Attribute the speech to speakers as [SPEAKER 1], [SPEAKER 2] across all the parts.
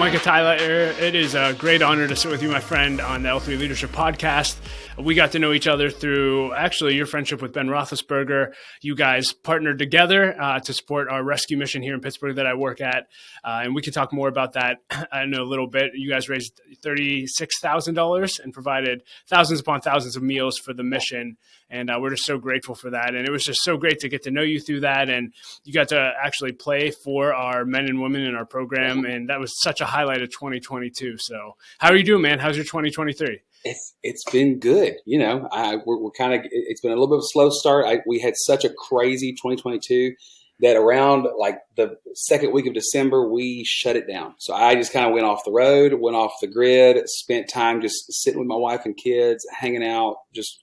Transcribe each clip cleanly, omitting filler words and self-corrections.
[SPEAKER 1] Micah Tyler. It is a great honor to sit with you, my friend, on the L3 Leadership Podcast. We got to know each other through, actually, your friendship with Ben Roethlisberger. You guys partnered together to support our rescue mission here in Pittsburgh that I work at. And we can talk more about that in a little bit. You guys raised $36,000 and provided thousands upon thousands of meals for the mission. And we're just so grateful for that. And it was just so great to get to know you through that. And you got to actually play for our men and women in our program. And that was such a highlight of 2022. So how are you doing, man? How's your 2023?
[SPEAKER 2] It's been good. You know, we're kind of, it's been a little bit of a slow start. We had such a crazy 2022 that around like the second week of December, we shut it down. So I just kind of went off the road, went off the grid, spent time just sitting with my wife and kids, hanging out, just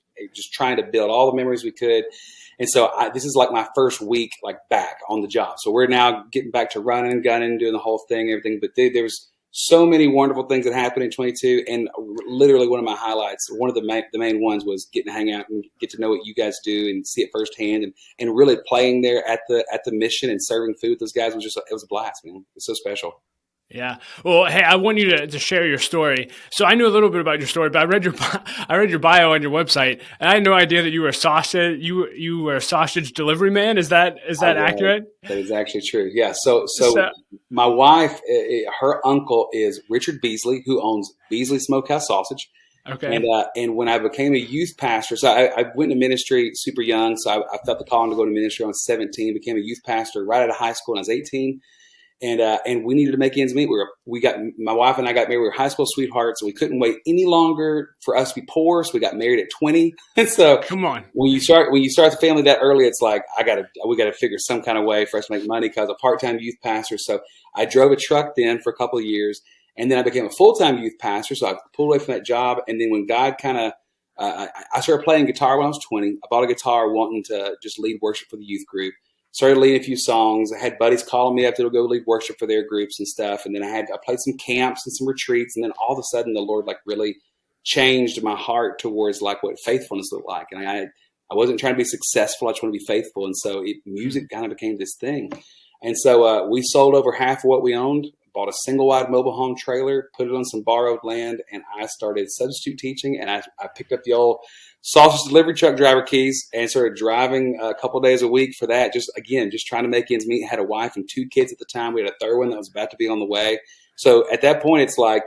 [SPEAKER 2] trying to build all the memories we could. And so this is like my first week, like back on the job. So we're now getting back to running and gunning, doing the whole thing, everything. But there was so many wonderful things that happened in 22. And literally one of my highlights, one of the main ones was getting to hang out and get to know what you guys do and see it firsthand, and really playing there at the mission and serving food with those guys was it was a blast, man. It's so special.
[SPEAKER 1] Yeah. Well, hey, I want you to share your story. So I knew a little bit about your story, but I read your bio on your website, and I had no idea that you were a sausage. You were a sausage delivery man. Is that accurate? That
[SPEAKER 2] is actually true. Yeah. So my wife, her uncle is Richard Beasley, who owns Beasley Smokehouse Sausage.
[SPEAKER 1] Okay.
[SPEAKER 2] And when I became a youth pastor, so I went to ministry super young. So I felt the calling to go to ministry. I was 17. Became a youth pastor right out of high school when I was 18. And we needed to make ends meet. My wife and I got married. We were high school sweethearts, and we couldn't wait any longer for us to be poor. So we got married at 20. And so,
[SPEAKER 1] come on,
[SPEAKER 2] when you start the family that early, it's like we got to figure some kind of way for us to make money because I was a part-time youth pastor. So I drove a truck then for a couple of years, and then I became a full-time youth pastor. So I pulled away from that job, and then when God kind of I started playing guitar when I was 20. I bought a guitar wanting to just lead worship for the youth group. Started leading a few songs. I had buddies calling me up to go lead worship for their groups and stuff. And then I played some camps and some retreats. And then all of a sudden the Lord like really changed my heart towards like what faithfulness looked like. And I wasn't trying to be successful. I just want to be faithful. And so music kind of became this thing. And so we sold over half of what we owned, bought a single wide mobile home trailer, put it on some borrowed land. And I started substitute teaching. And I picked up the old sausage delivery truck driver keys and started driving a couple of days a week for that. Just trying to make ends meet. Had a wife and two kids at the time. We had a third one that was about to be on the way. So at that point, it's like,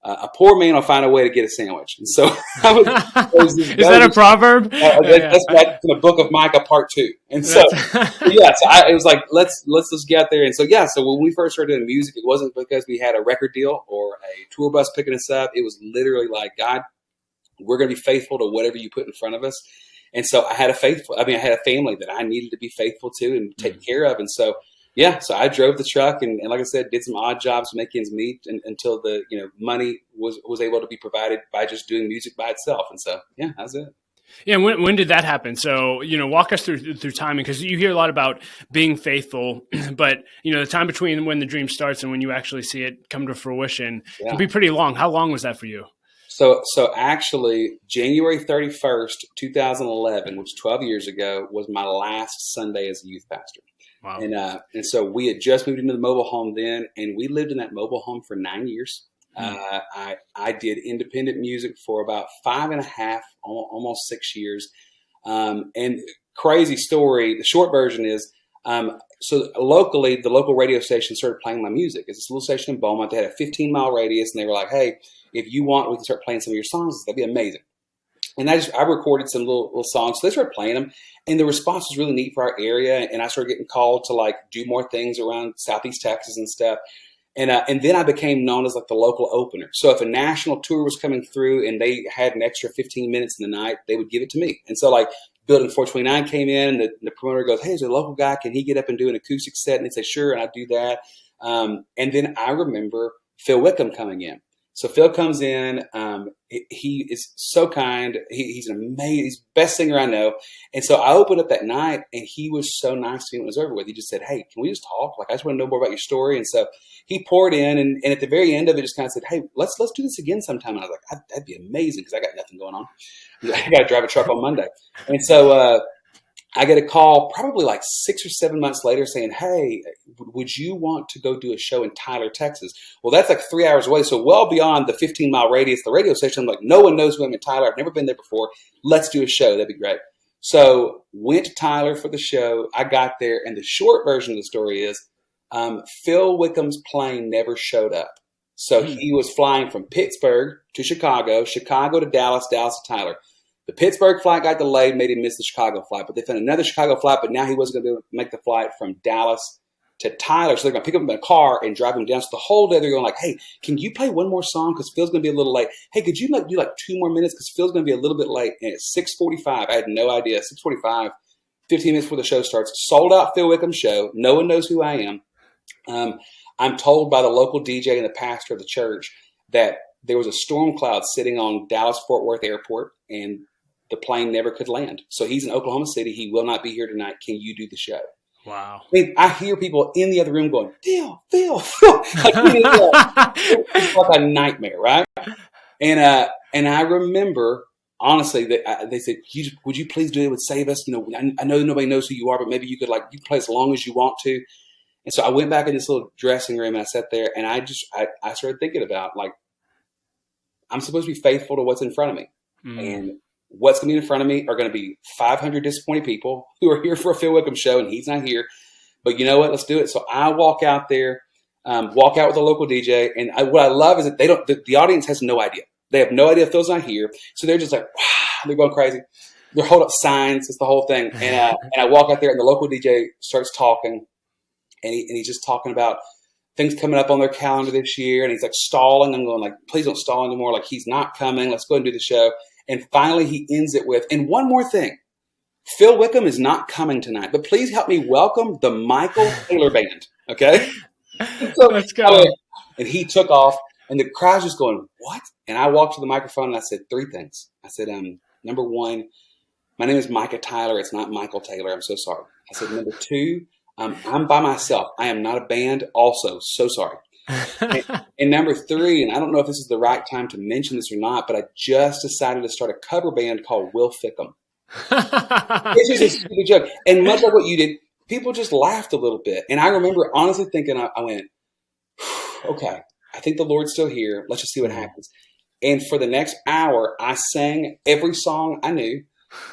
[SPEAKER 2] a poor man will find a way to get a sandwich. And so
[SPEAKER 1] is that a proverb?
[SPEAKER 2] That's in the book of Micah part 2. And so, it was like, let's get out there. And so, so when we first started doing music, it wasn't because we had a record deal or a tour bus picking us up. It was literally like, God, we're going to be faithful to whatever you put in front of us. And so I had a family that I needed to be faithful to and take care of. And so, so I drove the truck and like I said, did some odd jobs to make ends meet until the, money was able to be provided by just doing music by itself. And so, that's it.
[SPEAKER 1] Yeah. When did that happen? So, walk us through timing, because you hear a lot about being faithful, but the time between when the dream starts and when you actually see it come to fruition can be pretty long. How long was that for you?
[SPEAKER 2] So actually, January 31st, 2011, which was 12 years ago, was my last Sunday as a youth pastor.
[SPEAKER 1] Wow.
[SPEAKER 2] And so we had just moved into the mobile home then, and we lived in that mobile home for 9 years. I did independent music for about 5.5, almost 6 years. And crazy story, the short version is, so locally, the local radio station started playing my music. It's this little station in Beaumont. They had a 15-mile radius, and they were like, hey, if you want, we can start playing some of your songs. That'd be amazing. And I recorded some little songs. So they started playing them, and the response was really neat for our area. And I started getting called to like do more things around Southeast Texas and stuff. And then I became known as like the local opener. So if a national tour was coming through and they had an extra 15 minutes in the night, they would give it to me. And so like Building 429 came in, and the promoter goes, hey, there's a local guy. Can he get up and do an acoustic set? And they'd say, sure. And I'd do that. And then I remember Phil Wickham coming in. So Phil comes in. He is so kind. He's an amazing, he's the best singer I know. And so I opened up that night, and he was so nice to me when it was over with. He just said, hey, can we just talk? Like, I just want to know more about your story. And so he poured in, and at the very end of it, just kind of said, hey, let's do this again sometime. And I was like, that'd be amazing, because I got nothing going on. I got to drive a truck on Monday. And so I get a call probably like 6 or 7 months later saying, hey, would you want to go do a show in Tyler, Texas? Well, that's like 3 hours away. So well beyond the 15-mile radius, the radio station. I'm like, no one knows who I'm in Tyler. I've never been there before. Let's do a show. That'd be great. So went to Tyler for the show. I got there, and the short version of the story is Phil Wickham's plane never showed up. So he was flying from Pittsburgh to Chicago, Chicago to Dallas, Dallas to Tyler. The Pittsburgh flight got delayed, made him miss the Chicago flight. But they found another Chicago flight, but now he wasn't going to be able to make the flight from Dallas to Tyler. So they're going to pick him up in a car and drive him down. So the whole day they're going like, hey, can you play one more song? Because Phil's going to be a little late. Hey, could you do 2 more minutes? Because Phil's going to be a little bit late. And it's 6:45. I had no idea. 6:45, 15 minutes before the show starts. Sold out Phil Wickham show. No one knows who I am. I'm told by the local DJ and the pastor of the church that there was a storm cloud sitting on Dallas-Fort Worth Airport, and the plane never could land. So he's in Oklahoma City. He will not be here tonight. Can you do the show?
[SPEAKER 1] Wow.
[SPEAKER 2] I mean, I hear people in the other room going, Phil. It's like a nightmare, right? And I remember, honestly, that they said, would you please do it? Would save us? I know nobody knows who you are, but maybe you could you play as long as you want to. And so I went back in this little dressing room and I sat there and I started thinking about I'm supposed to be faithful to what's in front of me. And what's going to be in front of me are going to be 500 disappointed people who are here for a Phil Wickham show, and he's not here. But you know what? Let's do it. So I walk out there, walk out with a local DJ, and what I love is that the audience has no idea. They have no idea Phil's not here. So they're just like, wow, they're going crazy. They're holding up signs. It's the whole thing. And I walk out there, and the local DJ starts talking, and he's just talking about things coming up on their calendar this year, and he's stalling. I'm going please don't stall anymore. He's not coming. Let's go and do the show. And finally, he ends it with, and one more thing, Phil Wickham is not coming tonight, but please help me welcome the Micah Tyler Band. Okay? So,
[SPEAKER 1] let's go.
[SPEAKER 2] And he took off, and the crowd's just going, what? And I walked to the microphone, and I said 3 things. I said, number 1, my name is Micah Tyler. It's not Michael Taylor. I'm so sorry. I said, number 2, I'm by myself. I am not a band. Also, so sorry. and number 3, and I don't know if this is the right time to mention this or not, but I just decided to start a cover band called Will Fickham. It's just a stupid joke. And much like what you did, people just laughed a little bit. And I remember honestly thinking, I went, okay, I think the Lord's still here. Let's just see what happens. And for the next hour, I sang every song I knew.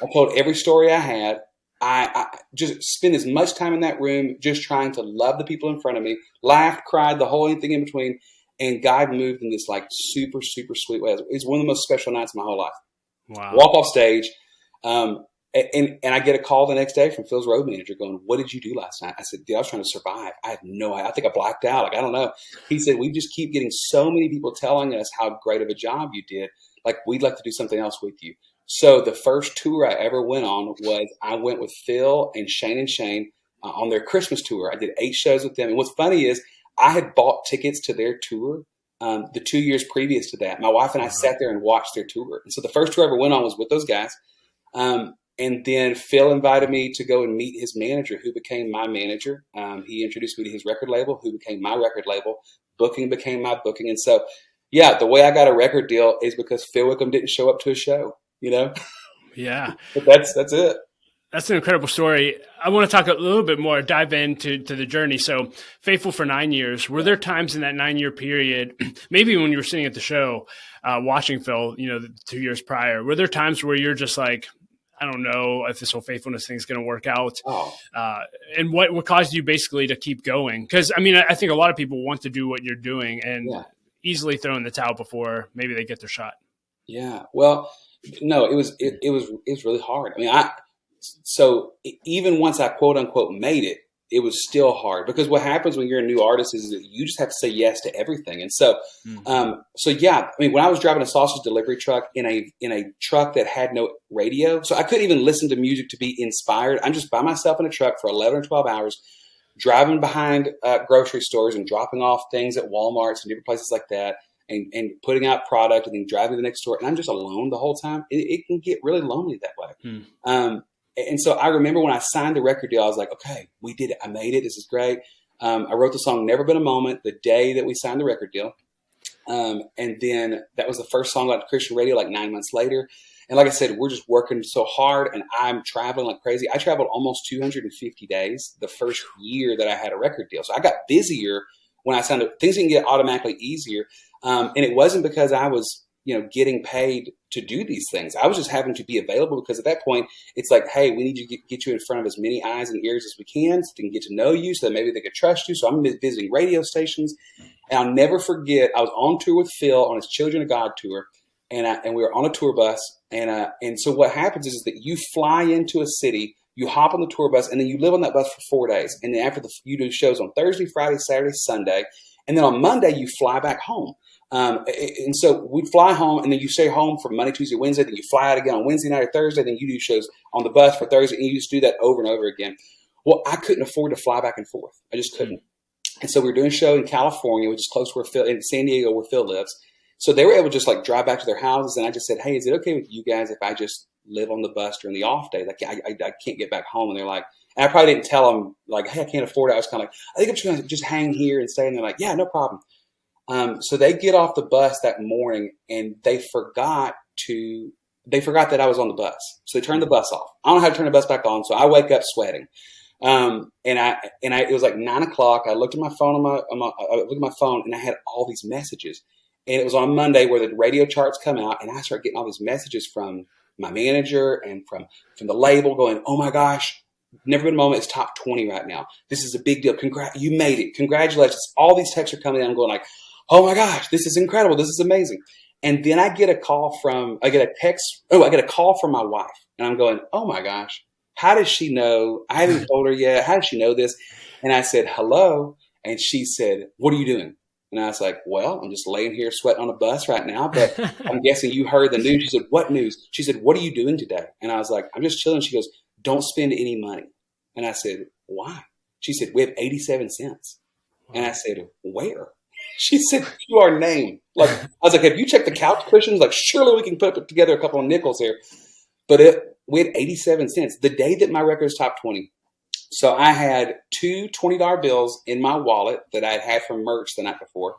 [SPEAKER 2] I told every story I had. I just spent as much time in that room just trying to love the people in front of me, laughed, cried, the whole thing in between, and God moved in this super, super sweet way. It's one of the most special nights of my whole life.
[SPEAKER 1] Wow.
[SPEAKER 2] Walk off stage, and I get a call the next day from Phil's road manager going, what did you do last night? I said, dude, I was trying to survive. I have no idea. I think I blacked out. I don't know. He said, we just keep getting so many people telling us how great of a job you did. We'd like to do something else with you. So the first tour I ever went on was I went with Phil and Shane on their Christmas tour. I did 8 shows with them. And what's funny is I had bought tickets to their tour the 2 years previous to that. My wife and I sat there and watched their tour. And so the first tour I ever went on was with those guys. And then Phil invited me to go and meet his manager, who became my manager. He introduced me to his record label, who became my record label. Booking became my booking. And so, yeah, the way I got a record deal is because Phil Wickham didn't show up to a show.
[SPEAKER 1] Yeah.
[SPEAKER 2] But that's it.
[SPEAKER 1] That's an incredible story. I want to talk a little bit more, dive into the journey. So faithful for 9 years. Were there times in that 9-year period, maybe when you were sitting at the show, watching Phil, the 2 years prior, were there times where you're just I don't know if this whole faithfulness thing is going to work out?
[SPEAKER 2] Oh.
[SPEAKER 1] And what caused you basically to keep going? Because, I think a lot of people want to do what you're doing and easily throw in the towel before maybe they get their shot.
[SPEAKER 2] Yeah. Well, no, it was really hard. So even once I quote unquote made it, it was still hard because what happens when you're a new artist is that you just have to say yes to everything. And so, when I was driving a sausage delivery truck in a truck that had no radio, so I couldn't even listen to music to be inspired. I'm just by myself in a truck for 11 or 12 hours, driving behind grocery stores and dropping off things at Walmarts and different places like that. And putting out product and then driving to the next store. And I'm just alone the whole time. It can get really lonely that way. And so I remember when I signed the record deal, I was like, okay, we did it. I made it. This is great. I wrote the song Never Been a Moment the day that we signed the record deal. And then that was the first song on Christian radio 9 months later. And like I said, we're just working so hard, and I'm traveling like crazy. I traveled almost 250 days the first year that I had a record deal. So I got busier when I signed up. Things didn't get automatically easier. And it wasn't because I was, getting paid to do these things. I was just having to be available, because at that point it's like, hey, we need to get you in front of as many eyes and ears as we can so they can get to know you, so that maybe they could trust you. So I'm visiting radio stations. And I'll never forget, I was on tour with Phil on his Children of God tour, and we were on a tour bus. And so what happens is that you fly into a city, you hop on the tour bus, and then you live on that bus for 4 days. And then after you do shows on Thursday, Friday, Saturday, Sunday. And then on Monday, you fly back home. And so we'd fly home, and then you stay home for Monday, Tuesday, Wednesday. Then you fly out again on Wednesday night or Thursday. Then you do shows on the bus for Thursday, and you just do that over and over again. Well, I couldn't afford to fly back and forth. I just couldn't. And so we were doing a show in California, which is close where Phil, in San Diego, where Phil lives. So they were able to just like drive back to their houses. And I just said, hey, is it okay with you guys if I just live on the bus during the off day? Like, I can't get back home. And they're like, and I probably didn't tell them like, hey, I can't afford it. I was kind of like, I think I'm just going to just hang here and stay. And they're like, yeah, no problem. So they get off the bus that morning, and they forgot that I was on the bus. So they turned the bus off. I don't know how to turn the bus back on. So I wake up sweating. It was like 9 o'clock. I looked at my phone I looked at my phone, and I had all these messages. And it was on Monday where the radio charts come out, and I started getting all these messages from my manager and from the label going, oh my gosh, Never Been a Moment is top 20 right now. This is a big deal. You made it. Congratulations. All these texts are coming in. I'm going like, oh my gosh, this is incredible. This is amazing. And then I get a call from my wife, and I'm going, oh my gosh, how does she know? I haven't told her yet. How does she know this? And I said, hello. And she said, what are you doing? And I was like, well, I'm just laying here sweating on a bus right now, but I'm guessing you heard the news. She said, what news? She said, what are you doing today? And I was like, I'm just chilling. She goes, don't spend any money. And I said, why? She said, we have 87 cents. And I said, where? She said, to our name. Like, I was like, have you checked the couch cushions? Like, surely we can put together a couple of nickels here. But we had 87 cents the day that my record was top 20. So I had two $20 bills in my wallet that I had had from merch the night before.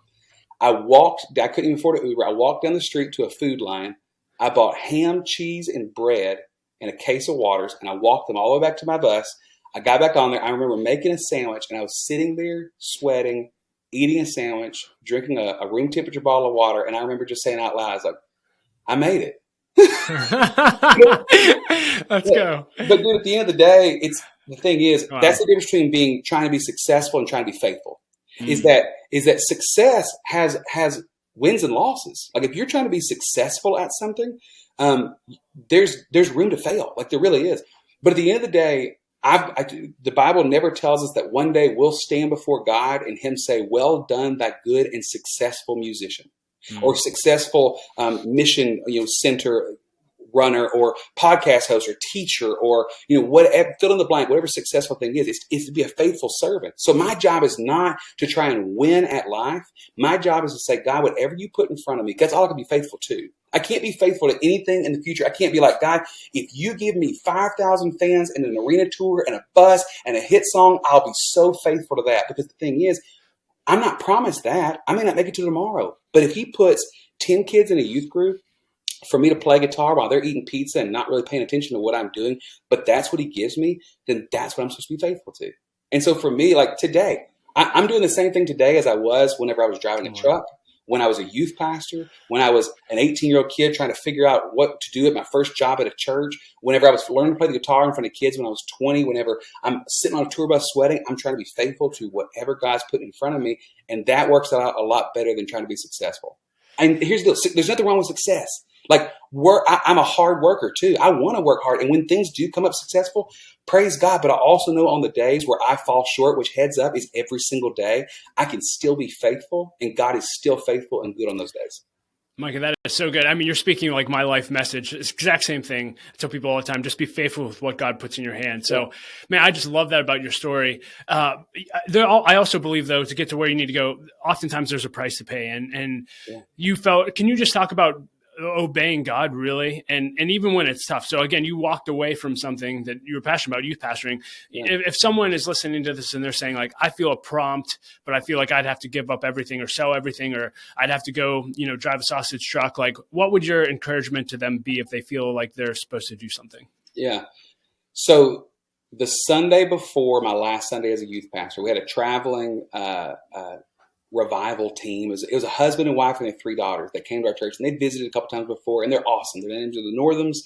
[SPEAKER 2] I couldn't even afford an Uber. I walked down the street to a Food Lion. I bought ham, cheese, and bread and a case of waters, and I walked them all the way back to my bus. I got back on there. I remember making a sandwich, and I was sitting there sweating, eating a sandwich, drinking a room temperature bottle of water. And I remember just saying out loud, I was like, I made it.
[SPEAKER 1] Let's go.
[SPEAKER 2] But dude, at the end of the day, the thing is, wow. That's the difference between trying to be successful and trying to be faithful. Is that success has wins and losses. Like if you're trying to be successful at something, there's room to fail. Like there really is. But at the end of the day, the Bible never tells us that one day we'll stand before God and Him say, "Well done, that good and successful musician," or successful mission center runner, or podcast host, or teacher, or whatever, fill in the blank, whatever successful thing is to be a faithful servant. So my job is not to try and win at life. My job is to say, God, whatever you put in front of me, that's all I can be faithful to. I can't be faithful to anything in the future. I can't be like, God, if you give me 5,000 fans and an arena tour and a bus and a hit song, I'll be so faithful to that. Because the thing is, I'm not promised that. I may not make it to tomorrow. But if He puts 10 kids in a youth group for me to play guitar while they're eating pizza and not really paying attention to what I'm doing, but that's what He gives me, then that's what I'm supposed to be faithful to. And so for me, like today, I'm doing the same thing today as I was whenever I was driving a truck, when I was a youth pastor, when I was an 18-year-old kid trying to figure out what to do at my first job at a church, whenever I was learning to play the guitar in front of kids when I was 20, whenever I'm sitting on a tour bus sweating, I'm trying to be faithful to whatever God's put in front of me. And that works out a lot better than trying to be successful. And here's the deal. There's nothing wrong with success. Like I'm a hard worker too. I want to work hard. And when things do come up successful, praise God. But I also know on the days where I fall short, which heads up is every single day, I can still be faithful, and God is still faithful and good on those days.
[SPEAKER 1] Micah, that is so good. I mean, you're speaking like my life message. It's the exact same thing. I tell people all the time, just be faithful with what God puts in your hand. So, man, I just love that about your story. I also believe, though, to get to where you need to go, oftentimes there's a price to pay. And you can you just talk about obeying God really, and even when it's tough. So again, you walked away from something that you were passionate about, youth pastoring.
[SPEAKER 2] Yeah.
[SPEAKER 1] If someone is listening to this and they're saying like, I feel a prompt, but I feel like I'd have to give up everything or sell everything, or I'd have to go, drive a sausage truck. Like, what would your encouragement to them be if they feel like they're supposed to do something?
[SPEAKER 2] Yeah. So the Sunday before my last Sunday as a youth pastor, we had a traveling revival team. It was a husband and wife and their 3 daughters that came to our church, and they'd visited a couple times before, and they're awesome. They're named the Northams.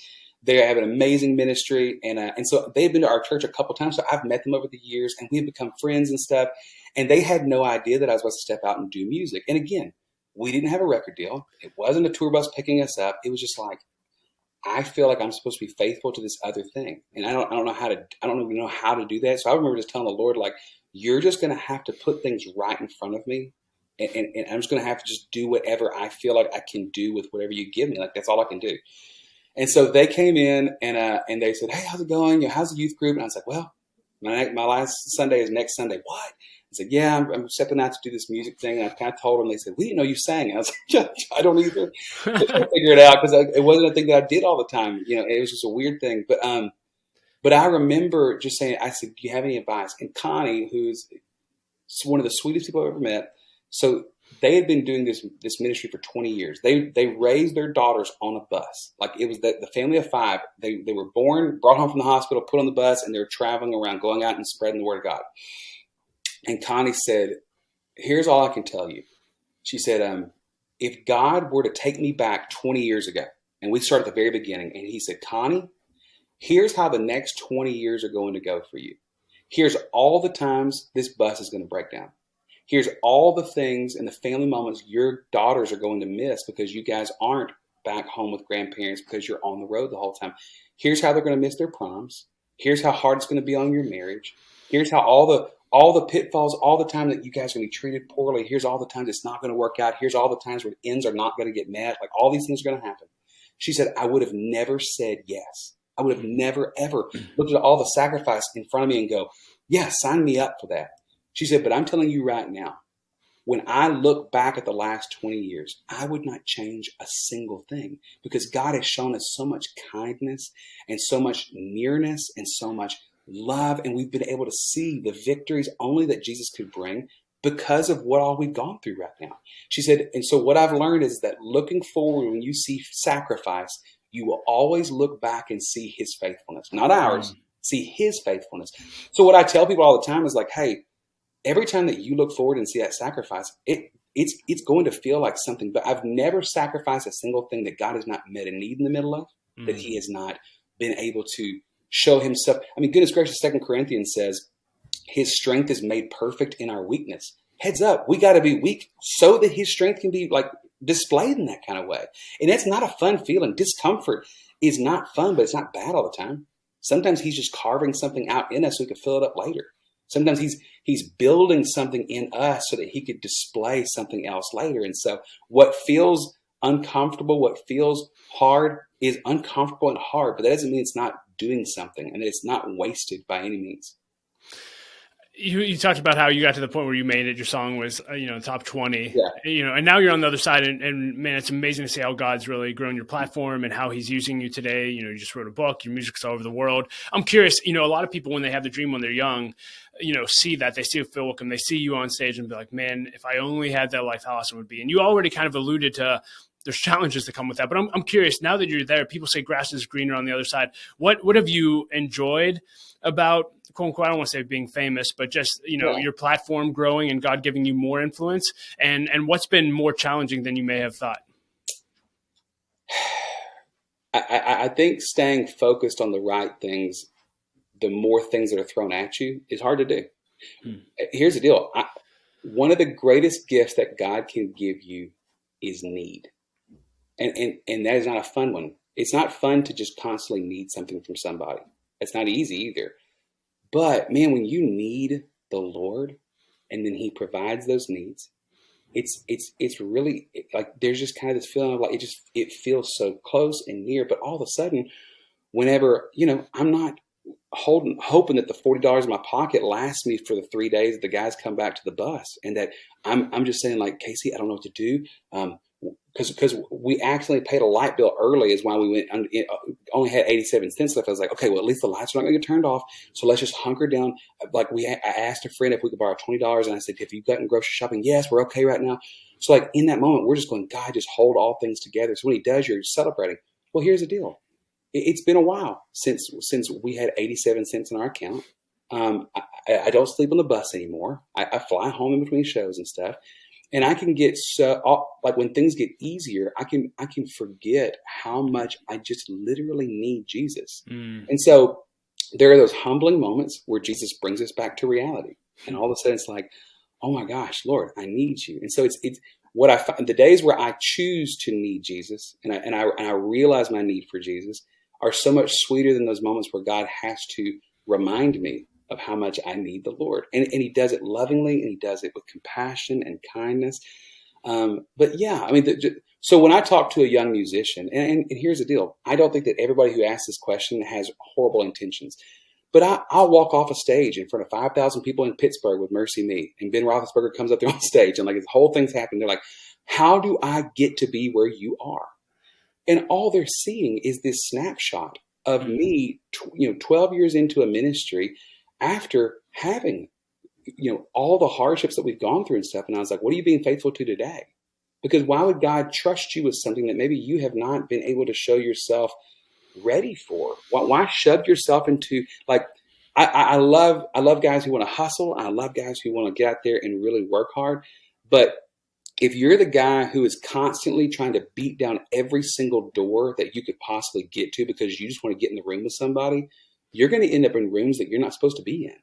[SPEAKER 2] They have an amazing ministry, and so they've been to our church a couple times. So I've met them over the years, and we've become friends and stuff. And they had no idea that I was supposed to step out and do music. And again, we didn't have a record deal. It wasn't a tour bus picking us up. It was just like, I feel like I'm supposed to be faithful to this other thing, and I don't even know how to do that. So I remember just telling the Lord, like, you're just going to have to put things right in front of me. And I'm just going to have to just do whatever I feel like I can do with whatever you give me. Like, that's all I can do. And so they came in and they said, hey, how's it going? How's the youth group? And I was like, well, my last Sunday is next Sunday. What? I said, yeah, I'm stepping out to do this music thing. And I kind of told them. They said, we didn't know you sang. And I was like, I don't either. I couldn't figure it out because it wasn't a thing that I did all the time. It was just a weird thing. But I remember just saying, I said, do you have any advice? And Connie, who's one of the sweetest people I've ever met. So they had been doing this ministry for 20 years. They raised their daughters on a bus. Like, it was the family of 5. They were born, brought home from the hospital, put on the bus, and they were traveling around, going out and spreading the word of God. And Connie said, here's all I can tell you. She said, if God were to take me back 20 years ago, and we start at the very beginning, and he said, Connie, here's how the next 20 years are going to go for you. Here's all the times this bus is going to break down. Here's all the things and the family moments your daughters are going to miss because you guys aren't back home with grandparents because you're on the road the whole time. Here's how they're going to miss their proms. Here's how hard it's going to be on your marriage. Here's how all the pitfalls, all the time that you guys are going to be treated poorly. Here's all the times it's not going to work out. Here's all the times where ends are not going to get met. Like, all these things are going to happen. She said, I would have never said yes. I would have never, ever looked at all the sacrifice in front of me and go, yeah, sign me up for that. She said, but I'm telling you right now, when I look back at the last 20 years, I would not change a single thing because God has shown us so much kindness and so much nearness and so much love. And we've been able to see the victories only that Jesus could bring because of what all we've gone through right now. She said, and so what I've learned is that looking forward, when you see sacrifice, you will always look back and see his faithfulness, not ours, see his faithfulness. So what I tell people all the time is like, hey, every time that you look forward and see that sacrifice, it's going to feel like something. But I've never sacrificed a single thing that God has not met a need in the middle of, that he has not been able to show himself. I mean, goodness gracious, 2 Corinthians says his strength is made perfect in our weakness. Heads up, we got to be weak so that his strength can be like displayed in that kind of way. And that's not a fun feeling. Discomfort is not fun, but it's not bad all the time. Sometimes he's just carving something out in us so we can fill it up later. Sometimes he's building something in us so that he could display something else later. And so what feels uncomfortable, what feels hard is uncomfortable and hard, but that doesn't mean it's not doing something and it's not wasted by any means.
[SPEAKER 1] You talked about how you got to the point where you made it. Your song was, top 20,
[SPEAKER 2] yeah.
[SPEAKER 1] And now you're on the other side. And man, it's amazing to see how God's really grown your platform and how he's using you today. You just wrote a book, your music's all over the world. I'm curious, a lot of people, when they have the dream when they're young, see that, they see Phil Wickham, they see you on stage and be like, man, if I only had that life, how awesome it would be. And you already kind of alluded to there's challenges that come with that. But I'm curious, now that you're there, people say grass is greener on the other side. What have you enjoyed about, quote unquote, I don't want to say being famous, but just, your platform growing and God giving you more influence? And what's been more challenging than you may have thought?
[SPEAKER 2] I think staying focused on the right things, the more things that are thrown at you, is hard to do. Here's the deal. One of the greatest gifts that God can give you is need. And that is not a fun one. It's not fun to just constantly need something from somebody. It's not easy either. But man, when you need the Lord and then he provides those needs, it's really like there's just kind of this feeling of like it feels so close and near. But all of a sudden, whenever, I'm not hoping that the $40 in my pocket lasts me for the 3 days that the guys come back to the bus, and that I'm just saying like, Casey, I don't know what to do. because we accidentally paid a light bill early is why we went only had 87 cents left. I was like, okay, well, at least the lights are not going to get turned off. So let's just hunker down. Like I asked a friend if we could borrow $20. And I said, have you gotten grocery shopping? Yes, we're okay right now. So like in that moment, we're just going, God, just hold all things together. So when he does, you're celebrating. Well, here's the deal. It's been a while since we had 87 cents in our account. I don't sleep on the bus anymore. I fly home in between shows and stuff. And I can get like when things get easier, I can forget how much I just literally need Jesus. And so there are those humbling moments where Jesus brings us back to reality. And all of a sudden it's like, oh my gosh, Lord, I need you. And so it's what I find the days where I choose to need Jesus and I realize my need for Jesus are so much sweeter than those moments where God has to remind me of how much I need the Lord. And he does it lovingly and he does it with compassion and kindness. But yeah, I mean, so when I talk to a young musician, and here's the deal, I don't think that everybody who asks this question has horrible intentions. But I'll walk off a stage in front of 5,000 people in Pittsburgh with Mercy Me. And Ben Roethlisberger comes up there on stage and like this whole thing's happening. They're like, how do I get to be where you are? And all they're seeing is this snapshot of me, 12 years into a ministry after having, all the hardships that we've gone through and stuff. And I was like, what are you being faithful to today? Because why would God trust you with something that maybe you have not been able to show yourself ready for? Why shove yourself into like, I love guys who want to hustle. I love guys who want to get out there and really work hard. But if you're the guy who is constantly trying to beat down every single door that you could possibly get to because you just want to get in the room with somebody, you're going to end up in rooms that you're not supposed to be in.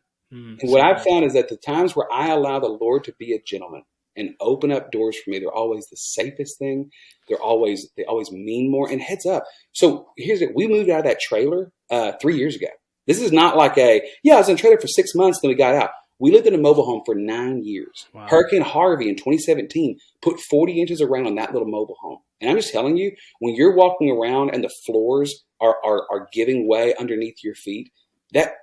[SPEAKER 2] And what I've found is that the times where I allow the Lord to be a gentleman and open up doors for me, they're always the safest thing. They always mean more. And heads up. So here's it. We moved out of that trailer 3 years ago. This is not like I was in a trailer for 6 months, then we got out. We lived in a mobile home for 9 years. Wow. Hurricane Harvey in 2017 put 40 inches of rain on that little mobile home. And I'm just telling you, when you're walking around and the floors are giving way underneath your feet, that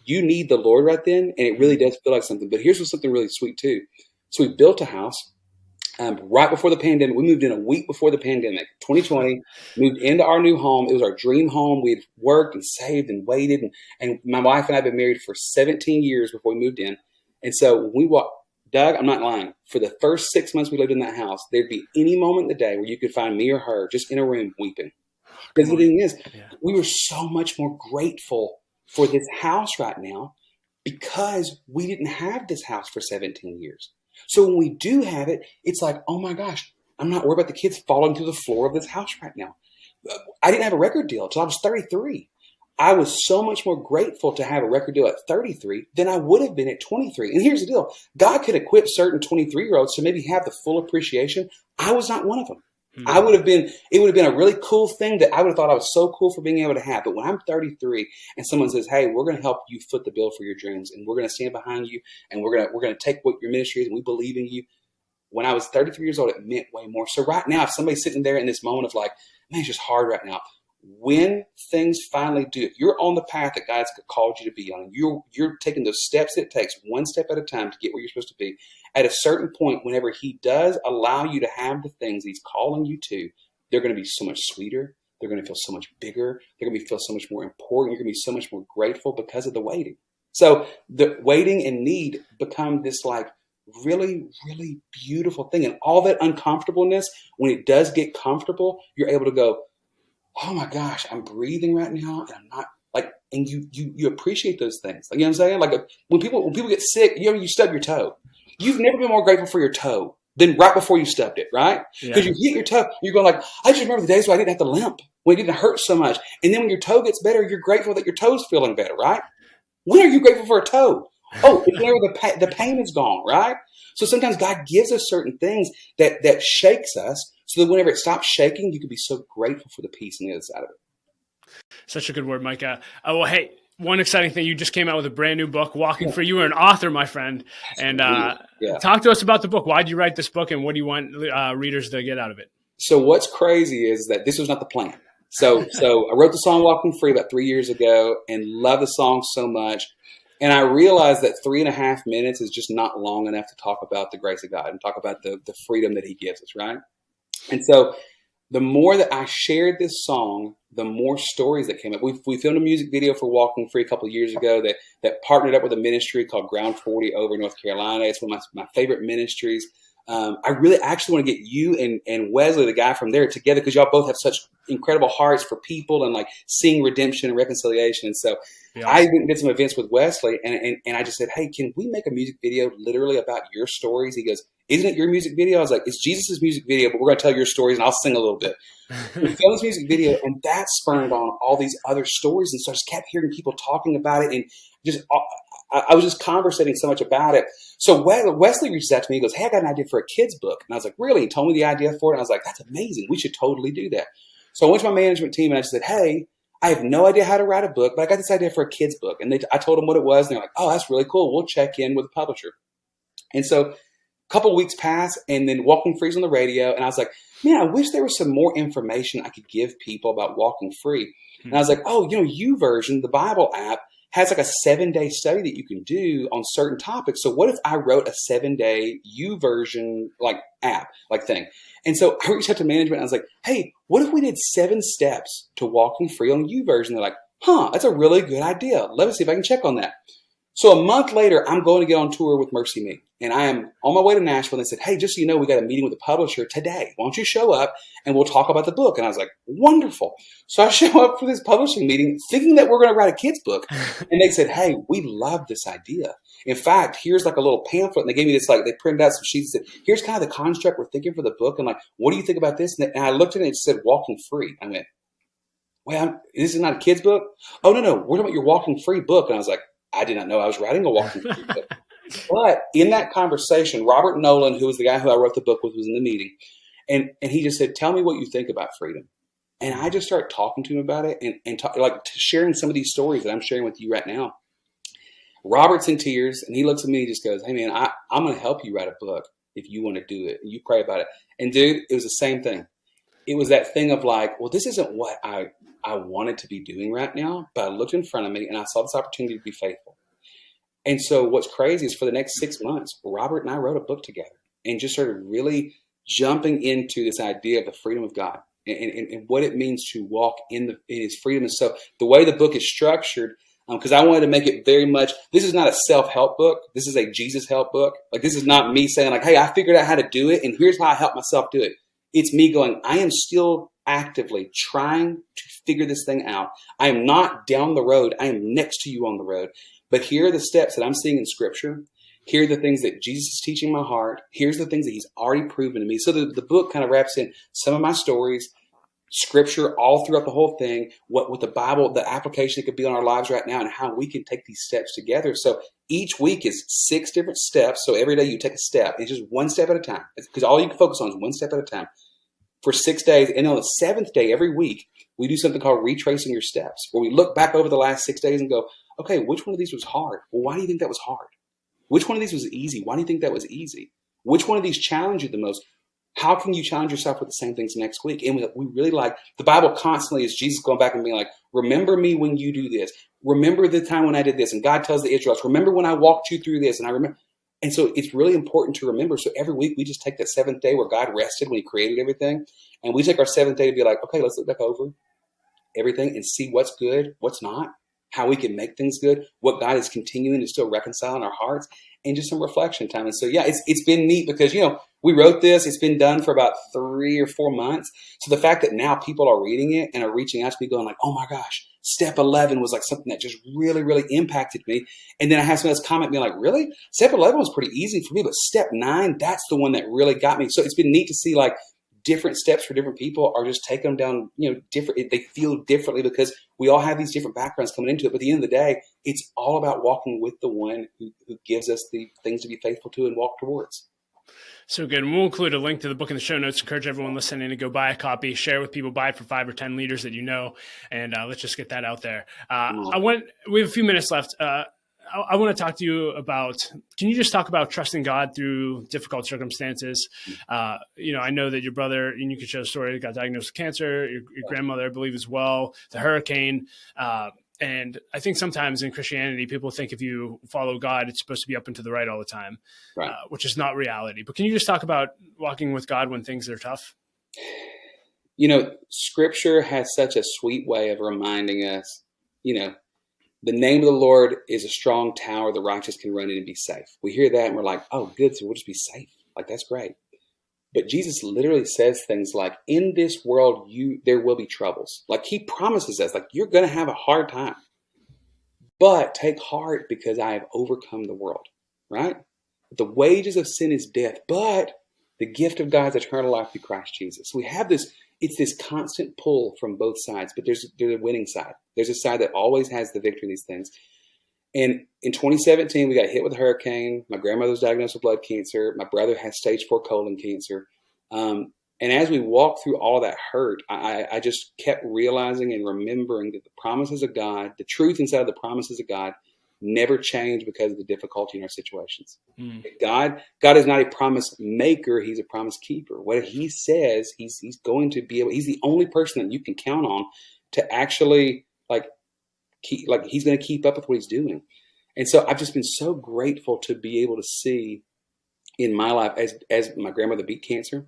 [SPEAKER 2] you need the Lord right then. And it really does feel like something. But here's something really sweet too. So we built a house right before the pandemic. We moved in a week before the pandemic, 2020, moved into our new home. It was our dream home. We'd worked and saved and waited. And my wife and I have been married for 17 years before we moved in. And so when we walked, Doug, I'm not lying. For the first 6 months we lived in that house, there'd be any moment in the day where you could find me or her just in a room weeping. Because the thing is, we were so much more grateful for this house right now because we didn't have this house for 17 years. So when we do have it, it's like, oh my gosh, I'm not worried about the kids falling through the floor of this house right now. I didn't have a record deal until I was 33. I was so much more grateful to have a record deal at 33 than I would have been at 23. And here's the deal. God could equip certain 23-year-olds to maybe have the full appreciation. I was not one of them. It would have been a really cool thing that I would have thought I was so cool for being able to have. But when I'm 33 and someone says, hey, we're going to help you foot the bill for your dreams and we're going to stand behind you and we're going to take what your ministry is and we believe in you. When I was 33 years old, it meant way more. So right now, if somebody's sitting there in this moment of like, man, it's just hard right now. When things finally do, if you're on the path that God's called you to be on, you're taking those steps it takes, one step at a time to get where you're supposed to be. At a certain point, whenever he does allow you to have the things he's calling you to, they're going to be so much sweeter. They're going to feel so much bigger. They're going to feel so much more important. You're going to be so much more grateful because of the waiting. So the waiting and need become this like really, really beautiful thing. And all that uncomfortableness, when it does get comfortable, you're able to go, oh my gosh, I'm breathing right now. And I'm not like, and you appreciate those things. Like, you know what I'm saying? Like when people get sick, you stub your toe. You've never been more grateful for your toe than right before you stubbed it, right? Because you hit your toe, you're going like, I just remember the days when I didn't have to limp, when it didn't hurt so much. And then when your toe gets better, you're grateful that your toe's feeling better, right? When are you grateful for a toe? Oh, it's whenever the pain is gone, right? So sometimes God gives us certain things that shakes us so that whenever it stops shaking, you can be so grateful for the peace on the other side of it.
[SPEAKER 1] Such a good word, Micah. Well, hey, one exciting thing, you just came out with a brand new book, Walking Free. You are an author, my friend. And talk to us about the book. Why did you write this book and what do you want readers to get out of it?
[SPEAKER 2] So what's crazy is that this was not the plan. So I wrote the song Walking Free about 3 years ago and love the song so much. And I realized that 3.5 minutes is just not long enough to talk about the grace of God and talk about the freedom that he gives us, right? And so the more that I shared this song, the more stories that came up. We filmed a music video for Walking Free a couple of years ago that partnered up with a ministry called Ground 40 over in North Carolina. It's one of my favorite ministries. I really actually want to get you and Wesley, the guy from there, together because y'all both have such incredible hearts for people and like seeing redemption and reconciliation. And so I did some events with Wesley and I just said, hey, can we make a music video literally about your stories? He goes, isn't it your music video? I was like, it's Jesus's music video, but we're going to tell your stories and I'll sing a little bit. We filmed this music video and that spurned on all these other stories. And so I just kept hearing people talking about it and just I was just conversating so much about it. So Wesley reached out to me. He goes, hey, I got an idea for a kid's book. And I was like, really? He told me the idea for it. And I was like, that's amazing. We should totally do that. So I went to my management team and I just said, hey, I have no idea how to write a book, but I got this idea for a kid's book. And I told them what it was. And they're like, oh, that's really cool. We'll check in with the publisher. And so a couple of weeks passed and then Walking Free's on the radio. And I was like, man, I wish there was some more information I could give people about Walking Free. And I was like, oh, YouVersion, the Bible app, has like a 7-day study that you can do on certain topics. So what if I wrote a 7-day YouVersion like app, like thing? And so I reached out to management and I was like, hey, what if we did 7 steps to Walking Free on YouVersion? They're like, that's a really good idea. Let me see if I can check on that. So a month later, I'm going to get on tour with Mercy Me. And I am on my way to Nashville. And they said, hey, just so you know, we got a meeting with the publisher today. Why don't you show up and we'll talk about the book? And I was like, wonderful. So I show up for this publishing meeting thinking that we're going to write a kid's book. And they said, hey, we love this idea. In fact, here's like a little pamphlet. And they gave me this, like they printed out some sheets and said, here's kind of the construct we're thinking for the book. And like, what do you think about this? And I looked at it and it said Walking Free. I went, wait, this is not a kid's book? Oh, no. We're talking about your Walking Free book. And I was like, I did not know I was writing a Walking Free book. But in that conversation, Robert Nolan, who was the guy who I wrote the book with, was in the meeting. And he just said, tell me what you think about freedom. And I just started talking to him about it and sharing some of these stories that I'm sharing with you right now. Robert's in tears and he looks at me and he just goes, hey, man, I'm going to help you write a book if you want to do it. And you pray about it. And dude, it was the same thing. It was that thing of like, well, this isn't what I wanted to be doing right now. But I looked in front of me and I saw this opportunity to be faithful. And so what's crazy is for the next 6 months, Robert and I wrote a book together and just started really jumping into this idea of the freedom of God and what it means to walk in his freedom. And so the way the book is structured, because I wanted to make it very much, this is not a self-help book. This is a Jesus help book. Like this is not me saying like, hey, I figured out how to do it and here's how I help myself do it. It's me going, I am still actively trying to figure this thing out. I am not down the road. I am next to you on the road. But here are the steps that I'm seeing in Scripture. Here are the things that Jesus is teaching my heart. Here's the things that he's already proven to me. So the book kind of wraps in some of my stories, Scripture all throughout the whole thing, what the Bible, the application it could be on our lives right now and how we can take these steps together. So each week is 6 different steps. So every day you take a step. It's just one step at a time because all you can focus on is one step at a time for 6 days. And on the 7th day every week, we do something called retracing your steps, where we look back over the last 6 days and go, okay, which one of these was hard? Well, why do you think that was hard? Which one of these was easy? Why do you think that was easy? Which one of these challenged you the most? How can you challenge yourself with the same things next week? And we really like, the Bible constantly is Jesus going back and being like, remember me when you do this. Remember the time when I did this. And God tells the Israelites, remember when I walked you through this. And I remember. And so it's really important to remember. So every week we just take that 7th day where God rested when he created everything. And we take our 7th day to be like, okay, let's look back over everything and see what's good, what's not, how we can make things good, what God is continuing to still reconcile in our hearts, and just some reflection time. And so, yeah, it's been neat because, we wrote this. It's been done for about 3 or 4 months. So the fact that now people are reading it and are reaching out to me going like, oh my gosh, step 11 was like something that just really, really impacted me. And then I have somebody else comment being like, really? Step 11 was pretty easy for me, but step 9, that's the one that really got me. So it's been neat to see like different steps for different people are just taking them down, different. They feel differently because we all have these different backgrounds coming into it. But at the end of the day, it's all about walking with the one who gives us the things to be faithful to and walk towards.
[SPEAKER 1] So good. And we'll include a link to the book in the show notes. Encourage everyone listening to go buy a copy, share with people, buy it for 5 or 10 leaders that you know, and let's just get that out there. We have a few minutes left. I want to talk to you about, can you just talk about trusting God through difficult circumstances? I know that your brother, and you could share the story, got diagnosed with cancer, your grandmother, I believe, as well, the hurricane. And I think sometimes in Christianity, people think if you follow God, it's supposed to be up and to the right all the time, right. Which is not reality. But can you just talk about walking with God when things are tough?
[SPEAKER 2] Scripture has such a sweet way of reminding us, the name of the Lord is a strong tower. The righteous can run in and be safe. We hear that and we're like, oh, good. So we'll just be safe. Like, that's great. But Jesus literally says things like, in this world, there will be troubles. Like, he promises us, like, you're going to have a hard time. But take heart because I have overcome the world, right? The wages of sin is death, but the gift of God is eternal life through Christ Jesus. We have it's this constant pull from both sides, but there's a winning side. There's a side that always has the victory in these things. And in 2017, we got hit with a hurricane. My grandmother was diagnosed with blood cancer. My brother has stage 4 colon cancer. And as we walked through all that hurt, I just kept realizing and remembering that the promises of God, the truth inside of the promises of God, never change because of the difficulty in our situations. God is not a promise maker. He's a promise keeper. What he says, he's going to be able, he's the only person that you can count on to actually he's going to keep up with what he's doing. And so I've just been so grateful to be able to see in my life as my grandmother beat cancer,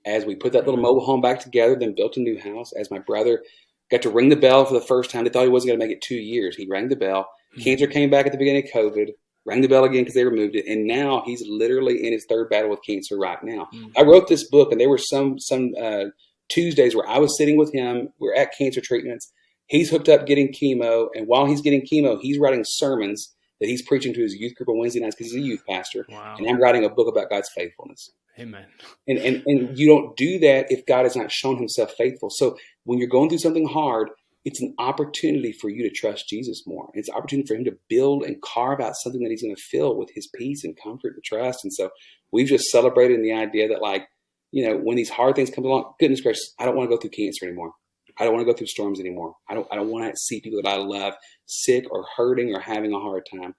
[SPEAKER 2] as we put that little mobile home back together, then built a new house, as my brother got to ring the bell for the first time. They thought he wasn't going to make it 2 years. He rang the bell. Cancer came back at the beginning of COVID, rang the bell again because they removed it. And now he's literally in his 3rd battle with cancer right now. I wrote this book, and there were some Tuesdays where I was sitting with him. We're at cancer treatments. He's hooked up getting chemo. And while he's getting chemo, he's writing sermons that he's preaching to his youth group on Wednesday nights because he's a youth pastor.
[SPEAKER 1] Wow.
[SPEAKER 2] And I'm writing a book about God's faithfulness.
[SPEAKER 1] Amen.
[SPEAKER 2] And you don't do that if God has not shown himself faithful. So when you're going through something hard, it's an opportunity for you to trust Jesus more. It's an opportunity for him to build and carve out something that he's going to fill with his peace and comfort and trust. And so we've just celebrated in the idea that, when these hard things come along, goodness gracious, I don't want to go through cancer anymore. I don't want to go through storms anymore. I don't want to see people that I love sick or hurting or having a hard time.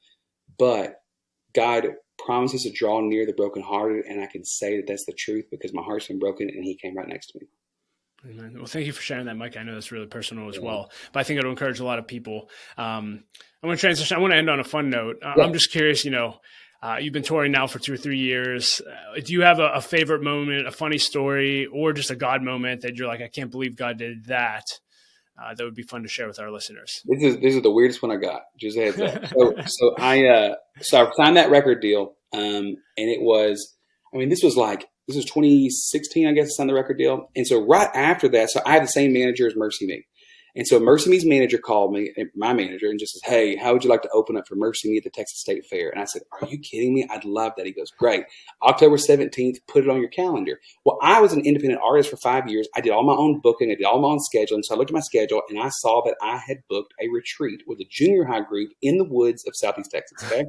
[SPEAKER 2] But God promises to draw near the brokenhearted, and I can say that that's the truth because my heart's been broken and he came right next to me.
[SPEAKER 1] Amen. Well, thank you for sharing that, Mike. I know that's really personal as well, but I think it'll encourage a lot of people. I'm going to transition. I want to end on a fun note. I'm just curious, you've been touring now for 2 or 3 years. Do you have a favorite moment, a funny story, or just a God moment that you're like, I can't believe God did that? That would be fun to share with our listeners.
[SPEAKER 2] This is the weirdest one I got. Just a heads up. So I signed that record deal, and it was, this was 2016, I guess, I signed the record deal. And so right after that, so I had the same manager as Mercy Me. And so Mercy Me's manager called me, my manager, and just says, hey, how would you like to open up for Mercy Me at the Texas State Fair? And I said, are you kidding me? I'd love that. He goes, great. October 17th, put it on your calendar. Well, I was an independent artist for 5 years. I did all my own booking. I did all my own scheduling. So I looked at my schedule, and I saw that I had booked a retreat with a junior high group in the woods of Southeast Texas. Okay.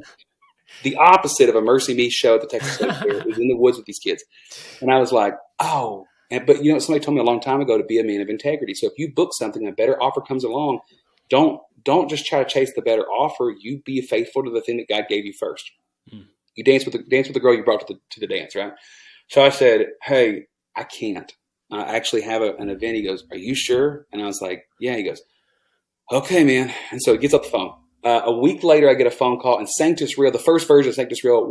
[SPEAKER 2] The opposite of a Mercy Me show at the Texas State Fair. It was in the woods with these kids. And I was like, oh. But somebody told me a long time ago to be a man of integrity. So if you book something, a better offer comes along, don't just try to chase the better offer. You be faithful to the thing that God gave you first. You dance with the girl you brought to the dance, right? So I said, hey, I can't. I actually have an event. He goes, are you sure? And I was like, yeah. He goes, okay, man. And so he gets off the phone. A week later, I get a phone call, and Sanctus Real, the first version of Sanctus Real,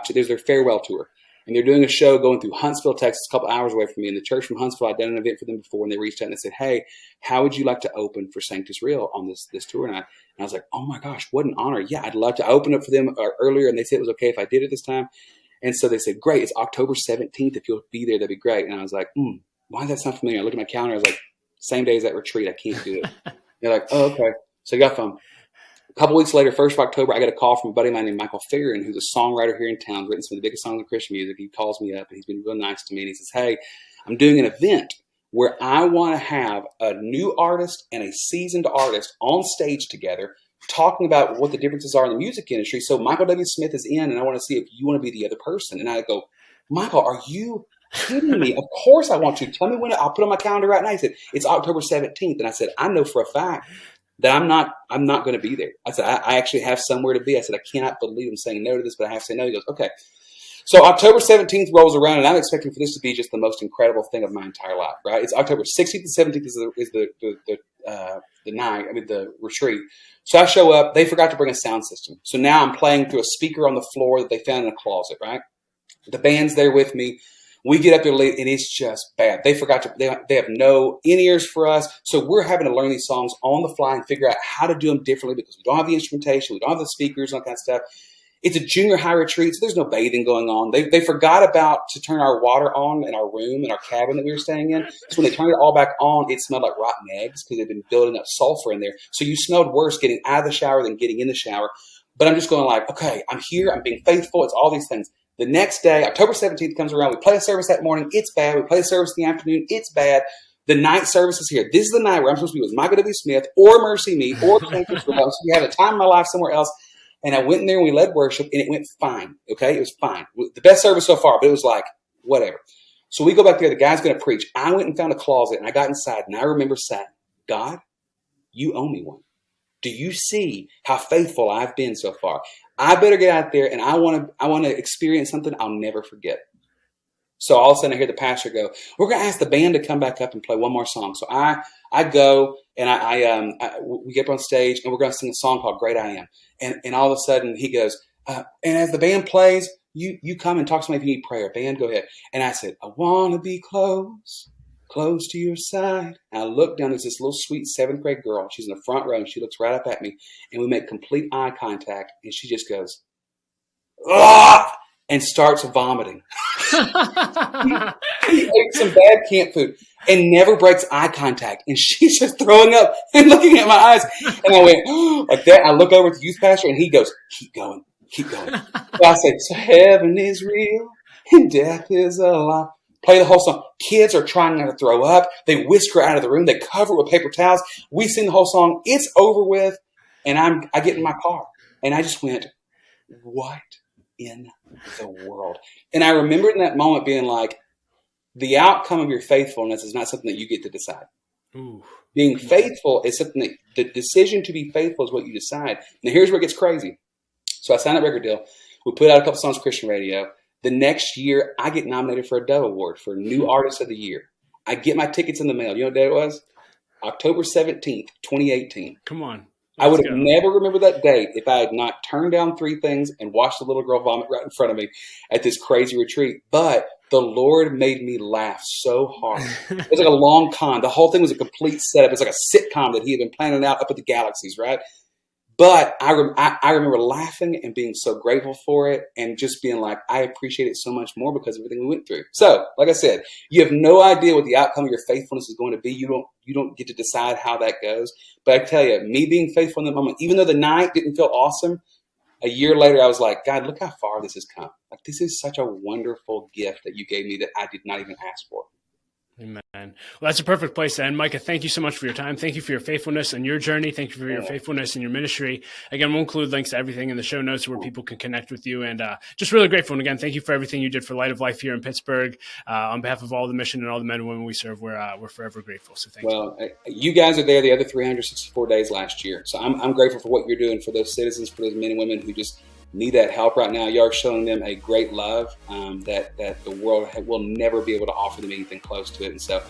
[SPEAKER 2] there's their farewell tour. And they're doing a show going through Huntsville, Texas, a couple hours away from me. And the church from Huntsville, I'd done an event for them before, and they reached out and they said, hey, how would you like to open for Sanctus Real on this tour? And I was like, oh my gosh, what an honor. Yeah, I'd love to open up for them earlier. And they said it was okay if I did it this time. And so they said, great, it's October 17th. If you'll be there, that'd be great. And I was like, why does that sound familiar? I looked at my calendar. I was like, same day as that retreat. I can't do it. They're like, oh, okay. So I got phone. A couple weeks later, 1st of October, I got a call from a buddy of mine named Michael Farron, who's a songwriter here in town, written some of the biggest songs in Christian music. He calls me up, and he's been real nice to me. And he says, hey, I'm doing an event where I want to have a new artist and a seasoned artist on stage together talking about what the differences are in the music industry. So Michael W. Smith is in, and I want to see if you want to be the other person. And I go, Michael, are you kidding me? Of course I want to. Tell me when. I'll put it on my calendar right now. He said, it's October 17th. And I said, I know for a fact that I'm not going to be there. I said, I actually have somewhere to be. I said, I cannot believe I'm saying no to this, but I have to say no. He goes, okay. So October 17th rolls around, and I'm expecting for this to be just the most incredible thing of my entire life, right? It's October 16th and 17th is the night, the retreat. So I show up. They forgot to bring a sound system. So now I'm playing through a speaker on the floor that they found in a closet, right? The band's there with me. We get up there late, and it's just bad. They forgot to. They have no in-ears for us, so we're having to learn these songs on the fly and figure out how to do them differently because we don't have the instrumentation, we don't have the speakers, and all that kind of stuff. It's a junior high retreat, so there's no bathing going on. They forgot about to turn our water on in our room, in our cabin that we were staying in. So when they turned it all back on, it smelled like rotten eggs because they'd been building up sulfur in there. So you smelled worse getting out of the shower than getting in the shower. But I'm just going like, okay, I'm here, I'm being faithful. It's all these things. The next day, October 17th comes around. We play a service that morning. It's bad. We play a service in the afternoon. It's bad. The night service is here. This is the night where I'm supposed to be with Micah W. Smith or Mercy Me or Campus for Love. So we had a time in my life somewhere else. And I went in there and we led worship and it went fine. Okay. It was fine. The best service so far, but it was like, whatever. So we go back there. The guy's going to preach. I went and found a closet and I got inside and I remember saying, God, you owe me one. Do you see how faithful I've been so far? I better get out there and I want to experience something I'll never forget. So all of a sudden I hear the pastor go, we're going to ask the band to come back up and play one more song. So I go and we get up on stage and we're going to sing a song called Great I Am. And all of a sudden he goes, and as the band plays, you come and talk to me if you need prayer. Band, go ahead. And I said, I want to be close to your side. And I look down, there's this little sweet 7th grade girl. She's in the front row and she looks right up at me and we make complete eye contact and she just goes, ah! And starts vomiting. She ate some bad camp food and never breaks eye contact. And she's just throwing up and looking at my eyes. And I went, oh, like that. I look over at the youth pastor and he goes, keep going, keep going. So I said, so heaven is real and death is a lie. Play the whole song. Kids are trying not to throw up. They whisk her out of the room. They cover it with paper towels. We sing the whole song. It's over with. And I get in my car and I just went, what in the world? And I remember in that moment being like, the outcome of your faithfulness is not something that you get to decide. Ooh. Being faithful is something that the decision to be faithful is what you decide. Now here's where it gets crazy. So I signed a record deal. We put out a couple songs on Christian radio. The next year, I get nominated for a Dove Award for New Artist of the Year. I get my tickets in the mail. You know what day it was? October 17th, 2018.
[SPEAKER 1] Come on.
[SPEAKER 2] I would have never remembered that date if I had not turned down 3 things and watched the little girl vomit right in front of me at this crazy retreat. But the Lord made me laugh so hard. It was like a long con. The whole thing was a complete setup. It's like a sitcom that he had been planning out up at the galaxies, right? But I remember laughing and being so grateful for it and just being like, I appreciate it so much more because of everything we went through. So, like I said, you have no idea what the outcome of your faithfulness is going to be. You don't get to decide how that goes. But I tell you, me being faithful in the moment, even though the night didn't feel awesome, a year later I was like, God, look how far this has come. Like, this is such a wonderful gift that you gave me that I did not even ask for.
[SPEAKER 1] Amen. Well, that's a perfect place to end. Micah, thank you so much for your time. Thank you for your faithfulness and your journey. Thank you for your faithfulness and your ministry. Again, we'll include links to everything in the show notes where people can connect with you. And just really grateful. And again, thank you for everything you did for Light of Life here in Pittsburgh. On behalf of all the mission and all the men and women we serve, we're forever grateful. So thank you.
[SPEAKER 2] Well, you guys are there the other 364 days last year. So I'm grateful for what you're doing for those citizens, for those men and women who just need that help right now. You are showing them a great love that the world will never be able to offer them anything close to it. And so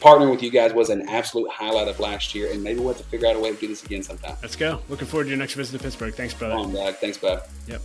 [SPEAKER 2] partnering with you guys was an absolute highlight of last year, and maybe we'll have to figure out a way to do this again sometime.
[SPEAKER 1] Let's go. Looking forward to your next visit to Pittsburgh. Thanks, brother.
[SPEAKER 2] Come on, Doug. Thanks, bud.
[SPEAKER 1] Yep.